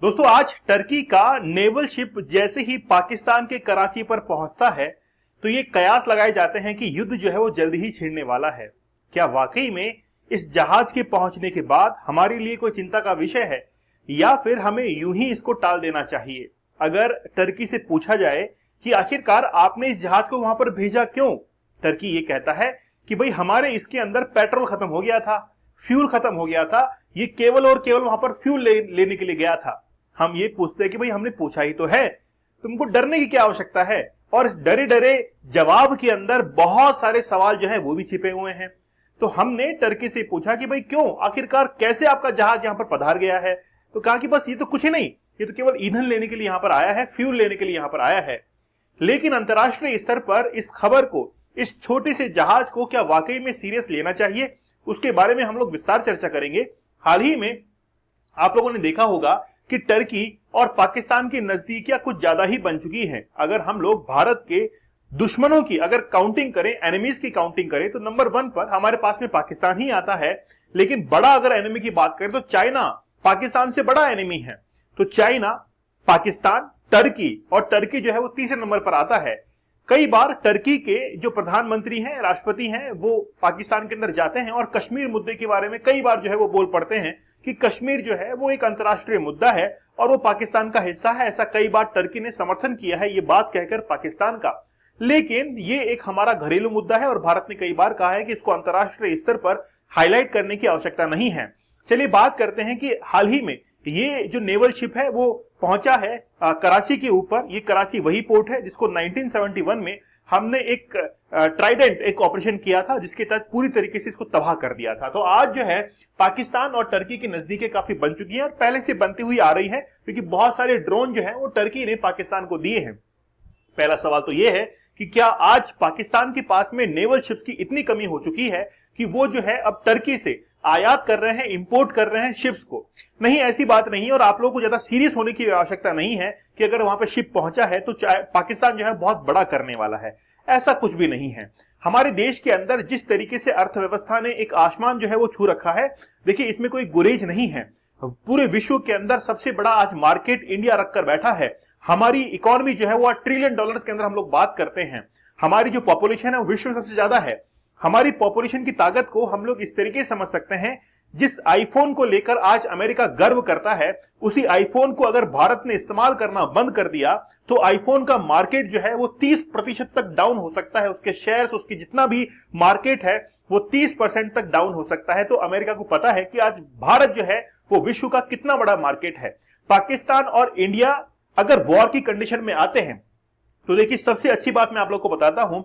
दोस्तों, आज टर्की का नेवल शिप जैसे ही पाकिस्तान के कराची पर पहुंचता है तो ये कयास लगाए जाते हैं कि युद्ध जो है वो जल्दी ही छिड़ने वाला है। क्या वाकई में इस जहाज के पहुंचने के बाद हमारे लिए कोई चिंता का विषय है या फिर हमें यूं ही इसको टाल देना चाहिए? अगर टर्की से पूछा जाए कि आखिरकार आपने इस जहाज को वहां पर भेजा क्यों, टर्की ये कहता है कि भाई हमारे इसके अंदर पेट्रोल खत्म हो गया था, फ्यूल खत्म हो गया था, ये केवल और केवल वहां पर फ्यूल लेने के लिए गया था। हम ये पूछते हैं कि भाई हमने पूछा ही तो है, तुमको डरने की क्या आवश्यकता है? और इस डरे डरे जवाब के अंदर बहुत सारे सवाल जो है वो भी छिपे हुए हैं। तो हमने टर्की से पूछा कि भाई क्यों, आखिरकार कैसे आपका जहाज यहां पर पधार गया है? तो कहा कि बस ये तो कुछ ही नहीं, ये तो केवल ईंधन लेने के लिए यहां पर आया है, फ्यूल लेने के लिए यहां पर आया है। लेकिन अंतरराष्ट्रीय स्तर पर इस खबर को, इस छोटे से जहाज को क्या वाकई में सीरियस लेना चाहिए, उसके बारे में हम लोग विस्तार चर्चा करेंगे। हाल ही में आप लोगों ने देखा होगा कि टर्की और पाकिस्तान की नजदीकियां कुछ ज्यादा ही बन चुकी हैं। अगर हम लोग भारत के दुश्मनों की अगर काउंटिंग करें, एनिमीज की काउंटिंग करें, तो नंबर 1 पर हमारे पास में पाकिस्तान ही आता है। लेकिन बड़ा अगर एनिमी की बात करें तो चाइना पाकिस्तान से बड़ा एनिमी है। तो चाइना, पाकिस्तान, टर्की, और टर्की जो है वो तीसरे नंबर पर आता है। कई बार टर्की के जो प्रधानमंत्री हैं, राष्ट्रपति हैं, वो पाकिस्तान के अंदर जाते हैं और कश्मीर मुद्दे के बारे में कई बार जो है वो बोल पड़ते हैं कि कश्मीर जो है वो एक अंतर्राष्ट्रीय मुद्दा है और वो पाकिस्तान का हिस्सा है। ऐसा कई बार टर्की ने समर्थन किया है ये बात कहकर पाकिस्तान का। लेकिन ये एक हमारा घरेलू मुद्दा है और भारत ने कई बार कहा है कि इसको अंतर्राष्ट्रीय स्तर पर हाईलाइट करने की आवश्यकता नहीं है। चलिए बात करते हैं कि हाल ही में ये जो नेवल शिप है वो पहुंचा है कराची के ऊपर। ये कराची वही पोर्ट है जिसको 1971 में हमने एक ट्राइडेंट एक ऑपरेशन किया था, जिसके तहत पूरी तरीके से इसको तबाह कर दिया था। तो आज जो है पाकिस्तान और टर्की की नजदीकें काफी बन चुकी हैं और पहले से बनती हुई आ रही है, क्योंकि बहुत सारे ड्रोन जो है वो टर्की ने पाकिस्तान को दिए हैं। पहला सवाल तो यह है कि क्या आज पाकिस्तान के पास में नेवल शिप्स की इतनी कमी हो चुकी है कि वो जो है अब टर्की से आयात कर रहे हैं, इंपोर्ट कर रहे हैं शिप्स को? नहीं, ऐसी बात नहीं है। और आप लोगों को ज्यादा सीरियस होने की आवश्यकता नहीं है कि अगर वहां पे शिप पहुंचा है तो पाकिस्तान जो है बहुत बड़ा करने वाला है। ऐसा कुछ भी नहीं है। हमारे देश के अंदर जिस तरीके से अर्थव्यवस्था ने एक आसमान जो है वो छू रखा है, देखिए इसमें कोई गुरेज नहीं है। पूरे विश्व के अंदर सबसे बड़ा आज मार्केट इंडिया रखकर बैठा है। हमारी इकोनॉमी जो है वो $1 ट्रिलियन के अंदर हम लोग बात करते हैं। हमारी जो पॉपुलेशन है वो विश्व में सबसे ज्यादा है। हमारी पॉपुलेशन की ताकत को हम लोग इस तरीके से समझ सकते हैं, जिस आईफोन को लेकर आज अमेरिका गर्व करता है, उसी आईफोन को अगर भारत ने इस्तेमाल करना बंद कर दिया तो आईफोन का मार्केट जो है वो 30% तक डाउन हो सकता है। उसके शेयर्स, उसकी जितना भी मार्केट है वो 30% तक डाउन हो सकता है। तो अमेरिका को पता है कि आज भारत जो है वो विश्व का कितना बड़ा मार्केट है। पाकिस्तान और इंडिया अगर वॉर की कंडीशन में आते हैं तो देखिए सबसे अच्छी बात मैं आप लोग को बताता हूं,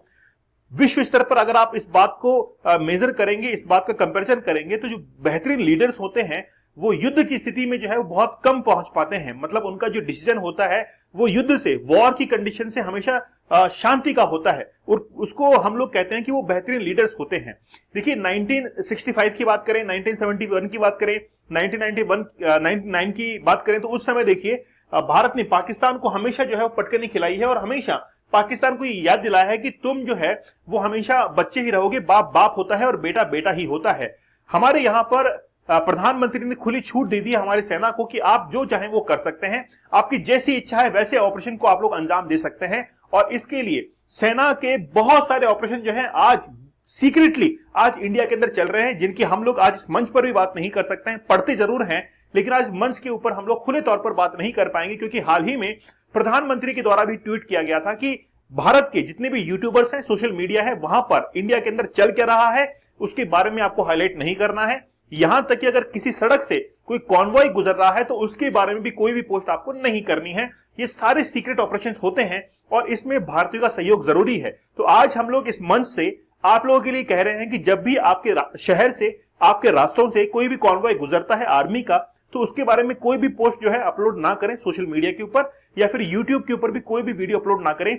विश्व स्तर पर अगर आप इस बात को मेजर करेंगे, इस बात का कंपैरिजन करेंगे, तो जो बेहतरीन लीडर्स होते हैं वो युद्ध की स्थिति में जो है वो बहुत कम पहुंच पाते हैं। मतलब उनका जो डिसीजन होता है वो युद्ध से, वॉर की कंडीशन से हमेशा शांति का होता है और उसको हम लोग कहते हैं कि वो बेहतरीन लीडर्स होते हैं। देखिए 1965 की बात करें, 1971 की बात करें, 1999 की बात करें, तो उस समय देखिए भारत ने पाकिस्तान को हमेशा जो है वो पटकनी खिलाई है और हमेशा पाकिस्तान को ये याद दिलाया है कि तुम जो है वो हमेशा बच्चे ही रहोगे, बाप बाप होता है और बेटा बेटा ही होता है। हमारे यहां पर प्रधानमंत्री ने खुली छूट दे दी हमारी सेना को कि आप जो चाहें वो कर सकते हैं, आपकी जैसी इच्छा है वैसे ऑपरेशन को आप लोग अंजाम दे सकते हैं। और इसके लिए सेना के बहुत सारे ऑपरेशन जो है आज सीक्रेटली आज इंडिया के अंदर चल रहे हैं, जिनकी हम लोग आज इस मंच पर भी बात नहीं कर सकते हैं। पढ़ते जरूर हैं लेकिन आज मंच के ऊपर हम लोग खुले तौर पर बात नहीं कर पाएंगे, क्योंकि हाल ही में प्रधानमंत्री के द्वारा भी ट्वीट किया गया था कि भारत के जितने भी यूट्यूबर्स हैं, सोशल मीडिया है, वहां पर इंडिया के अंदर चल क्या रहा है उसके बारे में आपको हाईलाइट नहीं करना है। यहां तक कि अगर किसी सड़क से कोई कॉन्वॉय गुजर रहा है तो उसके बारे में भी कोई भी पोस्ट आपको नहीं करनी है। ये सारे सीक्रेट ऑपरेशंस होते हैं और इसमें भारतीयों का सहयोग जरूरी है। तो आज हम लोग इस मंच से आप लोगों के लिए कह रहे हैं कि जब भी आपके शहर से, आपके रास्तों से कोई भी कॉन्वॉय गुजरता है आर्मी का, तो उसके बारे में कोई भी पोस्ट जो है अपलोड ना करें सोशल मीडिया के ऊपर, या फिर यूट्यूब के ऊपर भी कोई भी वीडियो अपलोड ना करें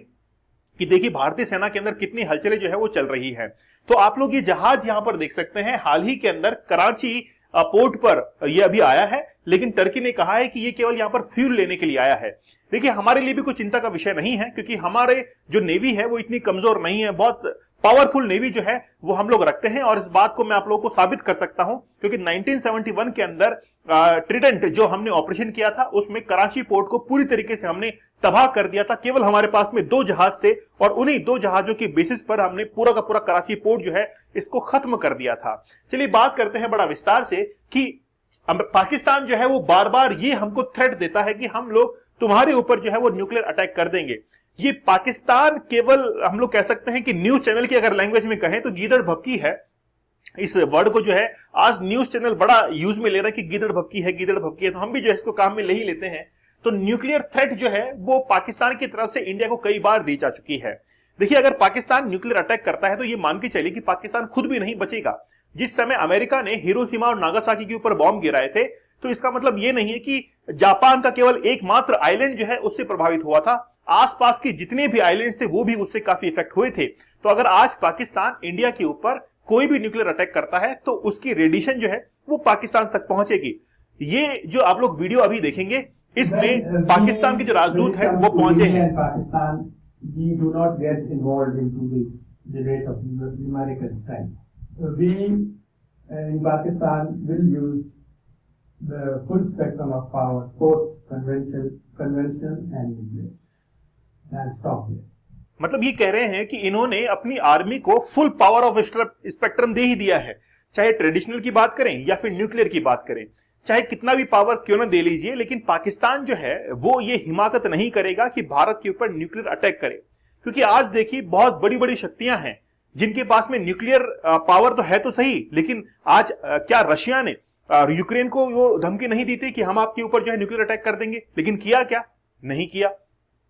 कि देखिए भारतीय सेना के अंदर कितनी हलचलें जो है वो चल रही है। तो आप लोग ये जहाज यहां पर देख सकते हैं, हाल ही के अंदर कराची पोर्ट पर ये अभी आया है, लेकिन टर्की ने कहा है कि ये केवल यहां पर फ्यूल लेने के लिए आया है। देखिए हमारे लिए भी कोई चिंता का विषय नहीं है, क्योंकि हमारे जो नेवी है वो इतनी कमजोर नहीं है। बहुत पावरफुल नेवी जो है वो हम लोग रखते हैं और इस बात को मैं आप लोगों को साबित कर सकता हूं, क्योंकि 1971 के अंदर ट्रिडेंट जो हमने ऑपरेशन किया था उसमें कराची पोर्ट को पूरी तरीके से हमने तबाह कर दिया था। केवल हमारे पास में 2 जहाज थे और उन्हीं 2 जहाजों की बेसिस पर हमने पूरा का पूरा कराची पोर्ट जो है इसको खत्म कर दिया था। चलिए बात करते हैं बड़ा विस्तार से कि पाकिस्तान जो है वो बार बार ये हमको थ्रेट देता है कि हम लोग तुम्हारे ऊपर जो है वो न्यूक्लियर अटैक कर देंगे। ये पाकिस्तान केवल हम लोग कह सकते हैं कि न्यूज चैनल की अगर लैंग्वेज में कहें तो गीदड़ भपकी है। इस वर्ड को जो है आज न्यूज चैनल बड़ा यूज में ले रहा है कि गीदड़ भपकी है, गीदड़ भपकी है, तो हम भी जो है इसको काम में ले ही लेते हैं। तो न्यूक्लियर थ्रेट जो है वो पाकिस्तान की तरफ से इंडिया को कई बार दी जा चुकी है। देखिए अगर पाकिस्तान न्यूक्लियर अटैक करता है तो ये मान के चलिए कि पाकिस्तान खुद भी नहीं बचेगा। जिस समय अमेरिका ने हिरोशिमा और नागासाकी के ऊपर बॉम्ब गिराए थे तो इसका मतलब ये नहीं है कि जापान का केवल एकमात्र आइलैंड जो है उससे प्रभावित हुआ था, आसपास के जितने भी आइलैंड्स थे वो भी उससे काफी इफेक्ट हुए थे। तो अगर आज पाकिस्तान इंडिया के ऊपर कोई भी न्यूक्लियर अटैक करता है तो उसकी रेडिएशन जो है वो पाकिस्तान तक पहुंचेगी। ये जो आप लोग वीडियो अभी देखेंगे इसमें पाकिस्तान के जो राजदूत हैं वो पहुंचे हैं। Pakistan we do not get involved into this debate of numerical strength. We in Pakistan will use the full spectrum of power, both conventional and nuclear. And stop here. मतलब ये कह रहे हैं कि इन्होंने अपनी आर्मी को फुल पावर ऑफ स्पेक्ट्रम दे ही दिया है, चाहे ट्रेडिशनल की बात करें या फिर न्यूक्लियर की बात करें, चाहे कितना भी पावर क्यों ना दे लीजिए, लेकिन पाकिस्तान जो है वो ये हिमाकत नहीं करेगा कि भारत के ऊपर न्यूक्लियर अटैक करे। क्योंकि आज देखिए बहुत बड़ी बड़ी शक्तियां हैं जिनके पास में न्यूक्लियर पावर तो है तो सही, लेकिन आज क्या रशिया ने यूक्रेन को वो धमकी नहीं दी थी कि हम आपके ऊपर जो है न्यूक्लियर अटैक कर देंगे, लेकिन किया क्या? नहीं किया।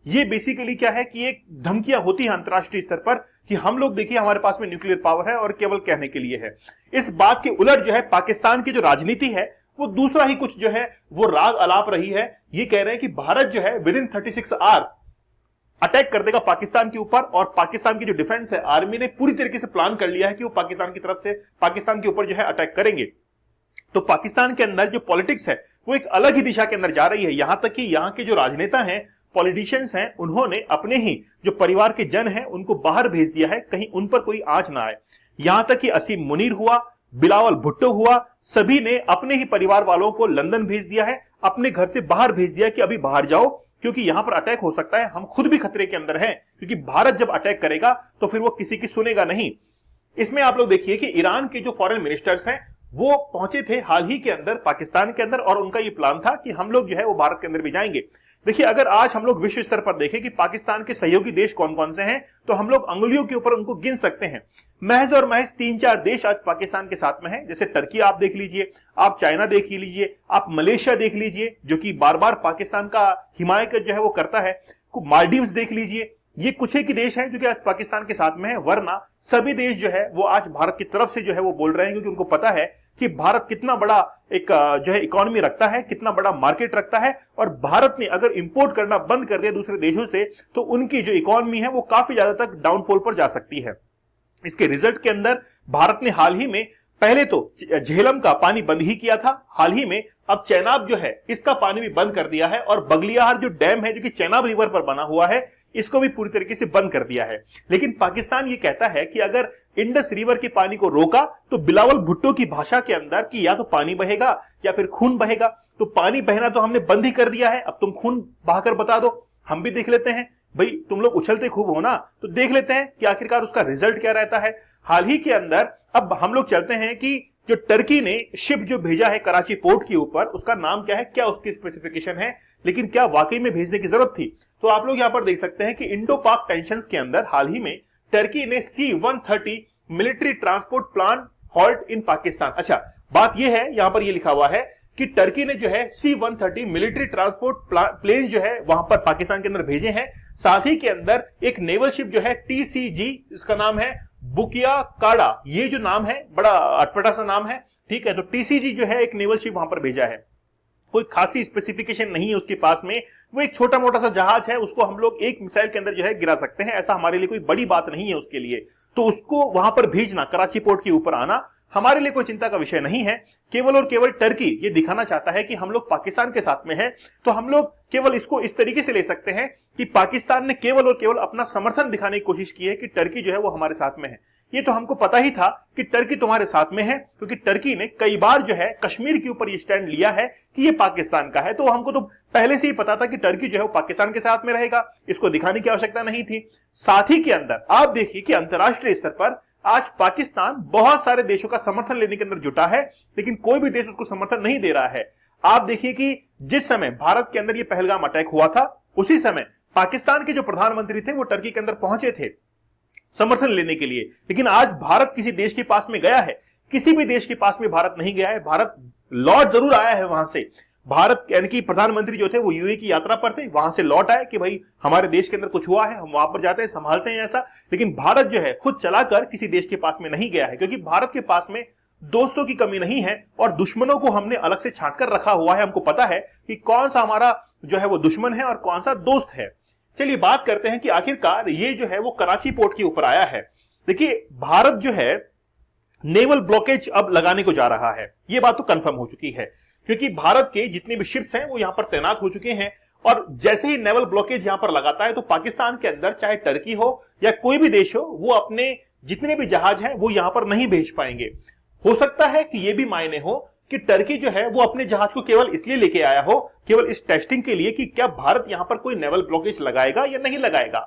ये बेसिकली क्या है कि एक धमकियां होती हैं अंतरराष्ट्रीय स्तर पर कि हम लोग देखिए हमारे पास में न्यूक्लियर पावर है और केवल कहने के लिए है। इस बात के उलट जो है पाकिस्तान की जो राजनीति है वो दूसरा ही कुछ जो है वो राग अलाप रही है। ये कह रहे हैं कि भारत जो है विद इन 36 आवर अटैक कर देगा पाकिस्तान के ऊपर, और पाकिस्तान की जो डिफेंस है आर्मी ने पूरी तरीके से प्लान कर लिया है कि वो पाकिस्तान की तरफ से पाकिस्तान के ऊपर जो है अटैक करेंगे। तो पाकिस्तान के अंदर जो पॉलिटिक्स है वो एक अलग ही दिशा के अंदर जा रही है। यहां तक कि यहां के जो राजनेता हैं, पॉलिटिशियंस हैं, उन्होंने अपने ही जो परिवार के जन हैं उनको बाहर भेज दिया है कहीं उन पर कोई आंच ना आए। यहां तक कि असीम मुनीर हुआ, बिलावल भुट्टो हुआ, सभी ने अपने ही परिवार वालों को लंदन भेज दिया है, अपने घर से बाहर भेज दिया कि अभी बाहर जाओ क्योंकि यहां पर अटैक हो सकता है, हम खुद भी खतरे के अंदर हैं, क्योंकि भारत जब अटैक करेगा तो फिर वो किसी की सुनेगा नहीं। इसमें आप लोग देखिए कि ईरान के जो फॉरेन मिनिस्टर्स हैं वो पहुंचे थे हाल ही के अंदर पाकिस्तान के अंदर, और उनका ये प्लान था कि हम लोग जो है वो भारत के अंदर भी जाएंगे। देखिए अगर आज हम लोग विश्व स्तर पर देखें कि पाकिस्तान के सहयोगी देश कौन कौन से हैं तो हम लोग अंगुलियों के ऊपर उनको गिन सकते हैं। महज और महज 3-4 देश आज पाकिस्तान के साथ में हैं। जैसे टर्की आप देख लीजिए, आप चाइना देख लीजिए, आप मलेशिया देख लीजिए जो कि बार बार पाकिस्तान का हिमायत जो है वो करता है, मालदीव्स देख लीजिए। ये कुछ एक ही देश हैं जो कि आज पाकिस्तान के साथ में है, वरना सभी देश जो है वो आज भारत की तरफ से जो है वो बोल रहे हैं, क्योंकि उनको पता है कि भारत कितना बड़ा एक जो है इकोनॉमी रखता है, कितना बड़ा मार्केट रखता है, और भारत ने अगर इंपोर्ट करना बंद कर दिया दूसरे देशों से तो उनकी जो इकोनॉमी है वो काफी ज्यादा तक डाउनफॉल पर जा सकती है। इसके रिजल्ट के अंदर भारत ने हाल ही में पहले तो झेलम का पानी बंद ही किया था, हाल ही में अब चेनाब जो है इसका पानी भी बंद कर दिया है, और बगलियाहार जो डैम है जो कि चेनाब रिवर पर बना हुआ है इसको भी पूरी तरीके से बंद कर दिया है। लेकिन पाकिस्तान ये कहता है कि अगर इंडस रिवर के पानी को रोका तो बिलावल भुट्टो की भाषा के अंदर कि या तो पानी बहेगा या फिर खून बहेगा। तो पानी बहना तो हमने बंद ही कर दिया है, अब तुम खून बहाकर बता दो, हम भी देख लेते हैं। भाई तुम लोग उछलते खूब हो ना, तो देख लेते हैं कि आखिरकार उसका रिजल्ट क्या रहता है। हाल ही के अंदर अब हम लोग चलते हैं कि जो टर्की ने शिप जो भेजा है कराची पोर्ट के ऊपर उसका नाम क्या है, क्या उसकी स्पेसिफिकेशन है, लेकिन क्या वाकई में भेजने की जरूरत थी। तो आप लोग यहां पर देख सकते हैं कि इंडो पाक टेंशंस के अंदर हाल ही में टर्की ने C-130 military transport plane halt in Pakistan. अच्छा बात यह है, यहां पर यह लिखा हुआ है कि टर्की ने जो है C-130 मिलिट्री ट्रांसपोर्ट प्लेन जो है वहां पर पाकिस्तान के अंदर भेजे हैं। साथ ही के अंदर एक नेवल शिप जो है TCG, इसका नाम है बुकिया काड़ा, ये जो नाम है बड़ा अटपटा सा नाम है, ठीक है। तो TCG जो है एक नेवल शिप वहां पर भेजा है, कोई खासी स्पेसिफिकेशन नहीं है उसके पास में, वो एक छोटा मोटा सा जहाज है, उसको हम लोग एक मिसाइल के अंदर जो है गिरा सकते हैं, ऐसा हमारे लिए कोई बड़ी बात नहीं है उसके लिए। तो उसको वहां पर भेजना, कराची पोर्ट के ऊपर आना हमारे लिए कोई चिंता का विषय नहीं है। केवल और केवल टर्की ये दिखाना चाहता है कि हम लोग पाकिस्तान के साथ में हैं, तो हम लोग केवल इसको इस तरीके से ले सकते हैं कि पाकिस्तान ने केवल और केवल अपना समर्थन दिखाने की कोशिश की है कि टर्की जो है वो हमारे साथ में है। ये तो हमको पता ही था कि टर्की तुम्हारे साथ में है, क्योंकि टर्की ने कई बार जो है कश्मीर के ऊपर ये स्टैंड लिया है कि ये पाकिस्तान का है। तो हमको तो पहले से ही पता था कि टर्की जो है वो पाकिस्तान के साथ में रहेगा, इसको दिखाने की आवश्यकता नहीं थी। साथ ही के अंदर आप देखिए कि अंतरराष्ट्रीय स्तर पर आज पाकिस्तान बहुत सारे देशों का समर्थन लेने के अंदर जुटा है, लेकिन कोई भी देश उसको समर्थन नहीं दे रहा है। आप देखिए कि जिस समय भारत के अंदर ये पहलगाम अटैक हुआ था, उसी समय पाकिस्तान के जो प्रधानमंत्री थे वो टर्की के अंदर पहुंचे थे समर्थन लेने के लिए। लेकिन आज भारत किसी देश के पास में गया है? किसी भी देश के पास में भारत नहीं गया है। भारत लौट जरूर आया है वहां से। भारत यानी कि प्रधानमंत्री जो थे वो यूएई की यात्रा पर थे, वहां से लौट आए कि भाई हमारे देश के अंदर कुछ हुआ है, हम वहां पर जाते हैं, संभालते हैं ऐसा। लेकिन भारत जो है खुद चलाकर किसी देश के पास में नहीं गया है, क्योंकि भारत के पास में दोस्तों की कमी नहीं है और दुश्मनों को हमने अलग से छांट कर रखा हुआ है। हमको पता है कि कौन सा हमारा जो है वो दुश्मन है और कौन सा दोस्त है। चलिए बात करते हैं कि आखिरकार ये जो है वो कराची पोर्ट के ऊपर आया है। देखिए भारत जो है नेवल ब्लॉकेज अब लगाने को जा रहा है, ये बात तो कंफर्म हो चुकी है, क्योंकि भारत के जितने भी शिप्स हैं वो यहां पर तैनात हो चुके हैं। और जैसे ही नेवल ब्लॉकेज यहां पर लगाता है तो पाकिस्तान के अंदर चाहे टर्की हो या कोई भी देश हो, वो अपने जितने भी जहाज हैं वो यहां पर नहीं भेज पाएंगे। हो सकता है कि यह भी मायने हो कि टर्की जो है वो अपने जहाज को केवल इसलिए लेके आया हो, केवल इस टेस्टिंग के लिए कि क्या भारत यहां पर कोई नेवल ब्लॉकेज लगाएगा या नहीं लगाएगा।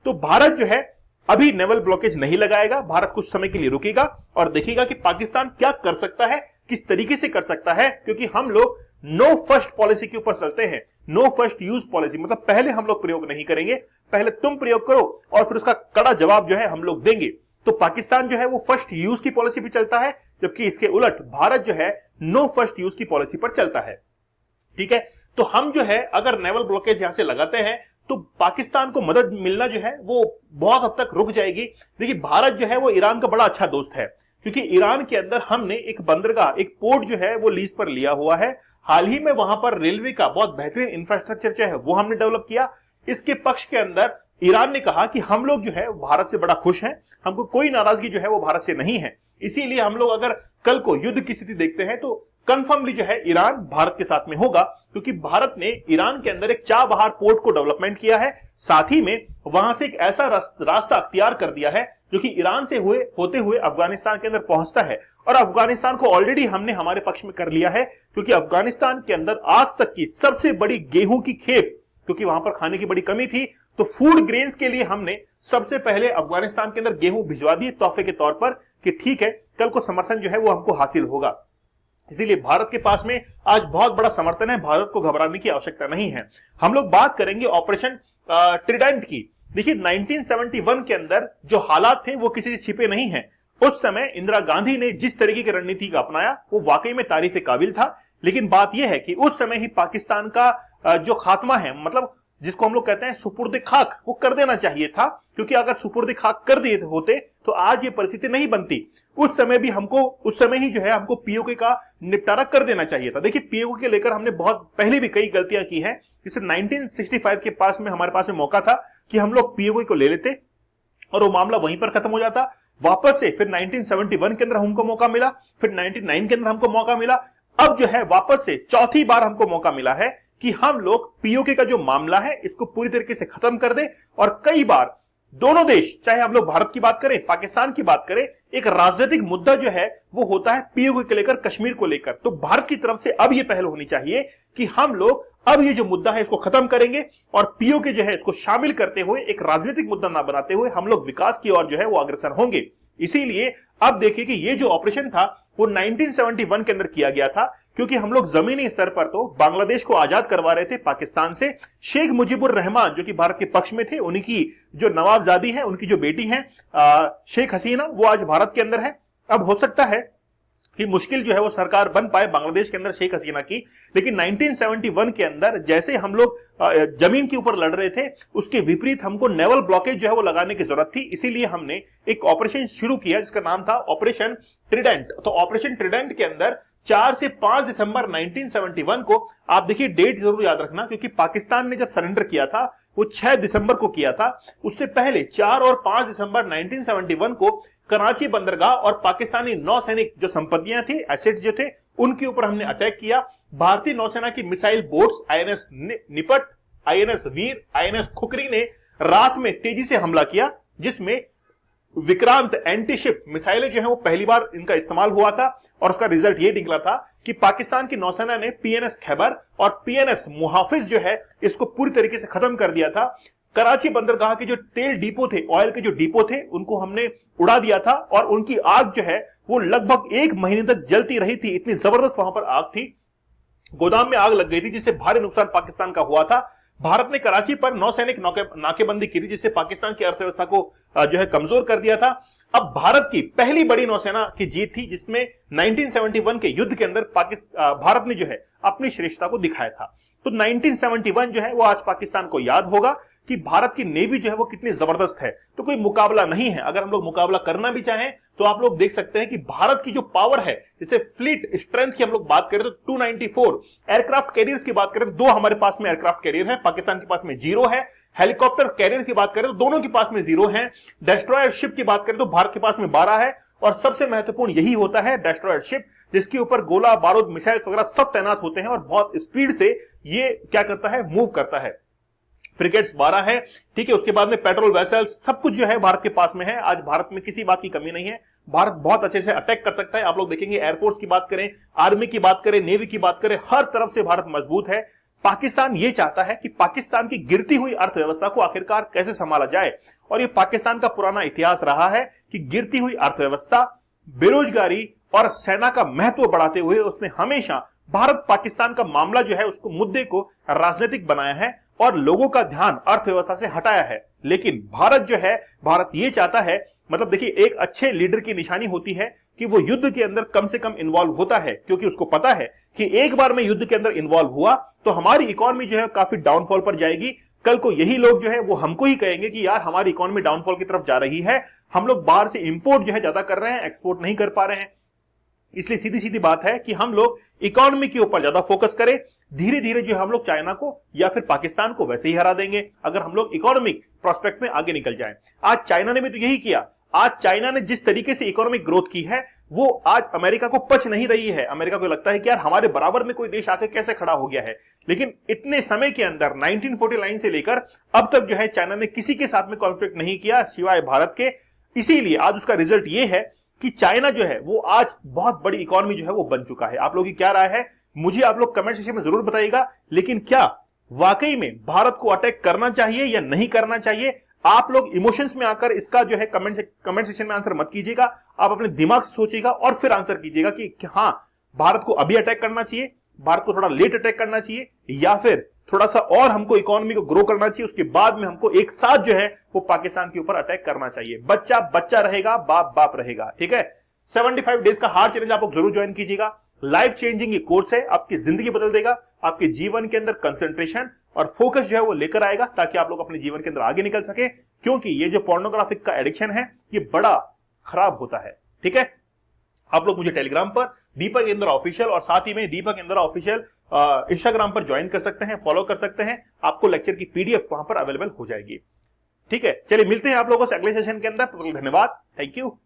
तो भारत जो है अभी नेवल ब्लॉकेज नहीं लगाएगा। भारत कुछ समय के लिए रुकेगा और देखेगा कि पाकिस्तान क्या कर सकता है, किस तरीके से कर सकता है, क्योंकि हम लोग नो फर्स्ट पॉलिसी के ऊपर चलते हैं। नो फर्स्ट यूज पॉलिसी मतलब पहले हम लोग प्रयोग नहीं करेंगे, पहले तुम प्रयोग करो और फिर उसका कड़ा जवाब जो है हम लोग देंगे। तो पाकिस्तान जो है वो फर्स्ट यूज की पॉलिसी पे चलता है, जबकि इसके उलट भारत जो है नो फर्स्ट यूज की पॉलिसी पर चलता है। ठीक है, तो हम जो है अगर नेवल ब्लॉकेज यहां से लगाते हैं तो पाकिस्तान को मदद मिलना जो है वो बहुत हद तक रुक जाएगी। देखिए भारत जो है वो ईरान का बड़ा अच्छा दोस्त है, क्योंकि ईरान के अंदर हमने एक बंदरगाह, एक पोर्ट जो है वो लीज पर लिया हुआ है। हाल ही में वहां पर रेलवे का बहुत बेहतरीन इंफ्रास्ट्रक्चर जो है वो हमने डेवलप किया। इसके पक्ष के अंदर ईरान ने कहा कि हम लोग जो है भारत से बड़ा खुश हैं, हमको कोई नाराजगी जो है वो भारत से नहीं है। इसीलिए हम लोग अगर कल को युद्ध की स्थिति देखते हैं तो कंफर्मली जो है ईरान भारत के साथ में होगा, क्योंकि भारत ने ईरान के अंदर एक चाबहार पोर्ट को डेवलपमेंट किया है। साथ ही में वहां से एक ऐसा रास्ता अख्तियार कर दिया है जो कि ईरान से होते हुए अफगानिस्तान के अंदर पहुंचता है। और अफगानिस्तान को ऑलरेडी हमने हमारे पक्ष में कर लिया है, क्योंकि अफगानिस्तान के अंदर आज तक की सबसे बड़ी गेहूं की खेप, क्योंकि वहां पर खाने की बड़ी कमी थी, तो फूड ग्रेन्स के लिए हमने सबसे पहले अफगानिस्तान के अंदर गेहूं भिजवा दिए तोहफे के तौर पर कि ठीक है कल को समर्थन जो है वो हमको हासिल होगा। इसीलिए भारत के पास में आज बहुत बड़ा समर्थन है, भारत को घबराने की आवश्यकता नहीं है। हम लोग बात करेंगे ऑपरेशन ट्रिडेंट की। देखिए 1971 के अंदर जो हालात थे वो किसी से छिपे नहीं हैं। उस समय इंदिरा गांधी ने जिस तरीके की रणनीति का अपनाया वो वाकई में तारीफ काबिल था। लेकिन बात यह है कि उस समय ही पाकिस्तान का जो खात्मा है, मतलब जिसको हम लोग कहते हैं सुपुर्द खाक, वो कर देना चाहिए था, क्योंकि अगर सुपुर्द खाक कर दिए होते तो आज ये परिस्थिति नहीं बनती। उस समय ही जो है हमको पीओके का निपटारा कर देना चाहिए था। देखिए पीओके के लेकर हमने बहुत पहले भी कई गलतियां की हैं। जैसे 1965 के पास में हमारे पास में मौका था कि हम लोग पीओके को ले लेते और वो मामला वहीं पर खत्म हो जाता। वापस से फिर 1971 के अंदर हमको मौका मिला, फिर 99 के अंदर हमको मौका मिला। अब जो है वापस से चौथी बार हमको मौका मिला है कि हम लोग पीओके का जो मामला है इसको पूरी तरीके से खत्म कर दे। और कई बार दोनों देश, चाहे हम लोग भारत की बात करें, पाकिस्तान की बात करें, एक राजनीतिक मुद्दा जो है वो होता है पीओके को लेकर, कश्मीर को लेकर। तो भारत की तरफ से अब ये पहल होनी चाहिए कि हम लोग अब ये जो मुद्दा है इसको खत्म करेंगे और पीओके जो है इसको शामिल करते हुए एक राजनीतिक मुद्दा ना बनाते हुए हम लोग विकास की ओर जो है वो अग्रसर होंगे। इसीलिए अब देखिए कि ये जो ऑपरेशन था वो 1971 के अंदर किया गया था, क्योंकि हम लोग जमीनी स्तर पर तो बांग्लादेश को आजाद करवा रहे थे पाकिस्तान से। शेख मुजीबुर रहमान जो कि भारत के पक्ष में थे, उनकी जो नवाबजादी है, उनकी जो बेटी है शेख हसीना, वो आज भारत के अंदर है। अब हो सकता है कि मुश्किल जो है वो सरकार बन पाए बांग्लादेश के अंदर शेख हसीना की, लेकिन 1971 के अंदर जैसे हम लोग जमीन के ऊपर लड़ रहे थे उसके विपरीत हमको नेवल ब्लॉकेज जो है वो लगाने की जरूरत थी। इसीलिए हमने एक ऑपरेशन शुरू किया जिसका नाम था ऑपरेशन ट्रिडेंट। तो ऑपरेशन ट्रिडेंट के अंदर 4 से 5 दिसंबर 1971 को, आप देखिए डेट जरूर याद रखना, क्योंकि पाकिस्तान ने जब सरेंडर किया था वो 6 दिसंबर को किया था। उससे पहले 4 और 5 दिसंबर 1971 को कराची बंदरगाह और पाकिस्तानी नौसैनिक जो संपत्तियां थी, एसेट्स जो थे, उनके ऊपर हमने अटैक किया। भारतीय नौसेना की मिसाइल बोट्स आईएनएस निपट, आईएनएस वीर, आईएनएस खुकरी ने रात में तेजी से हमला किया, जिसमें विक्रांत एंटीशिप मिसाइलें जो है वो पहली बार इनका इस्तेमाल हुआ था और उसका रिजल्ट ये निकला था कि पाकिस्तान की नौसेना ने पीएनएस खैबर और पीएनएस मुहाफिज जो है इसको पूरी तरीके से खत्म कर दिया था। कराची बंदरगाह के जो तेल डिपो थे, ऑयल के जो डिपो थे, उनको हमने उड़ा दिया था और उनकी आग जो है वो लगभग 1 महीने तक जलती रही थी। इतनी जबरदस्त वहां पर आग थी, गोदाम में आग लग गई थी, जिससे भारी नुकसान पाकिस्तान का हुआ था। भारत ने कराची पर नौसैनिक नाकेबंदी की थी, जिससे पाकिस्तान की अर्थव्यवस्था को जो है कमजोर कर दिया था। अब भारत की पहली बड़ी नौसेना की जीत थी, जिसमें 1971 के युद्ध के अंदर भारत ने जो है अपनी श्रेष्ठता को दिखाया था। तो 1971 जो है वो आज पाकिस्तान को याद होगा कि भारत की नेवी जो है वो कितनी जबरदस्त है। तो कोई मुकाबला नहीं है। अगर हम लोग मुकाबला करना भी चाहें तो आप लोग देख सकते हैं कि भारत की जो पावर है, जैसे फ्लीट स्ट्रेंथ की हम लोग बात करें तो 294 एयरक्राफ्ट कैरियर्स की बात करें तो 2 हमारे पास में एयरक्राफ्ट कैरियर है, पाकिस्तान के पास में 0 है। हेलीकॉप्टर कैरियर की बात करें तो दोनों के पास में 0 है। डिस्ट्रॉयर शिप की बात करें तो भारत के पास में 12 है। और सबसे महत्वपूर्ण यही होता है डिस्ट्रॉयर शिप, जिसके ऊपर गोला बारूद मिसाइल वगैरह सब तैनात होते हैं और बहुत स्पीड से ये क्या करता है, मूव करता है। फ्रिगेट्स 12 है, ठीक है। उसके बाद में पेट्रोल वेसल्स सब कुछ जो है भारत के पास में है। आज भारत में किसी बात की कमी नहीं है। भारत बहुत अच्छे से अटैक कर सकता है। आप लोग देखेंगे एयरफोर्स की बात करें, आर्मी की बात करें, नेवी की बात करें, हर तरफ से भारत मजबूत है। पाकिस्तान ये चाहता है कि पाकिस्तान की गिरती हुई अर्थव्यवस्था को आखिरकार कैसे संभाला जाए, और ये पाकिस्तान का पुराना इतिहास रहा है कि गिरती हुई अर्थव्यवस्था, बेरोजगारी और सेना का महत्व बढ़ाते हुए उसने हमेशा भारत पाकिस्तान का मामला जो है उसको मुद्दे को राजनीतिक बनाया है और लोगों का ध्यान अर्थव्यवस्था से हटाया है। लेकिन भारत जो है, भारत ये चाहता है, मतलब देखिए एक अच्छे लीडर की निशानी होती है कि वो युद्ध के अंदर कम से कम इन्वॉल्व होता है, क्योंकि उसको पता है कि एक बार में युद्ध के अंदर इन्वॉल्व हुआ तो हमारी इकोनॉमी जो है काफी डाउनफॉल पर जाएगी। कल को यही लोग जो है वो हमको ही कहेंगे कि यार हमारी इकोनॉमी डाउनफॉल की तरफ जा रही है, हम लोग बाहर से इंपोर्ट जो है ज्यादा कर रहे हैं, एक्सपोर्ट नहीं कर पा रहे हैं। इसलिए सीधी सीधी बात है कि हम लोग इकोनॉमी के ऊपर ज्यादा फोकस करें। धीरे धीरे जो हम लोग चाइना को या फिर पाकिस्तान को वैसे ही हरा देंगे अगर हम लोग इकोनॉमिक प्रोस्पेक्ट में आगे निकल जाएं। आज चाइना ने भी तो यही किया। आज चाइना ने जिस तरीके से इकोनॉमिक ग्रोथ की है वो आज अमेरिका को पच नहीं रही है। अमेरिका को लगता है कि यार हमारे बराबर में कोई देश आके कैसे खड़ा हो गया है। लेकिन इतने समय के अंदर 1949 से लेकर अब तक जो है चाइना ने किसी के साथ में कॉन्फ्लिक्ट नहीं किया सिवाय भारत के। इसीलिए आज उसका रिजल्ट ये है कि चाइना जो है वो आज बहुत बड़ी इकोनॉमी जो है वो बन चुका है। आप लोगों की क्या राय है मुझे आप लोग कमेंट सेक्शन में जरूर बताइएगा। लेकिन क्या वाकई में भारत को अटैक करना चाहिए या नहीं करना चाहिए? आप लोग इमोशंस में आकर इसका जो है कमेंट सेक्शन में आंसर मत कीजिएगा। आप अपने दिमाग से सोचिएगा और फिर आंसर कीजिएगा कि हाँ भारत को अभी अटैक करना चाहिए, भारत को थोड़ा लेट अटैक करना चाहिए, या फिर थोड़ा सा और हमको इकोनॉमी को ग्रो करना चाहिए, उसके बाद में हमको एक साथ जो है वो पाकिस्तान के ऊपर अटैक करना चाहिए। बच्चा बच्चा रहेगा, बाप बाप रहेगा। ठीक है, 75 डेज का हार्ड चैलेंज आप लोग जरूर ज्वाइन कीजिएगा। लाइफ चेंजिंग ये कोर्स है, आपकी जिंदगी बदल देगा, आपके जीवन के अंदर कंसंट्रेशन और फोकस जो है वो लेकर आएगा ताकि आप लोग अपने जीवन के अंदर आगे निकल सके। क्योंकि ये जो पोर्नोग्राफिक का एडिक्शन है ये बड़ा खराब होता है। ठीक है, आप लोग मुझे टेलीग्राम पर दीपक इंद्रा ऑफिशियल और साथ ही में दीपक इंद्रा ऑफिशियल इंस्टाग्राम पर ज्वाइन कर सकते हैं, फॉलो कर सकते हैं। आपको लेक्चर की पीडीएफ वहां पर अवेलेबल हो जाएगी। ठीक है, चलिए मिलते हैं आप लोगों से अगले सेशन के अंदर। धन्यवाद, थैंक यू।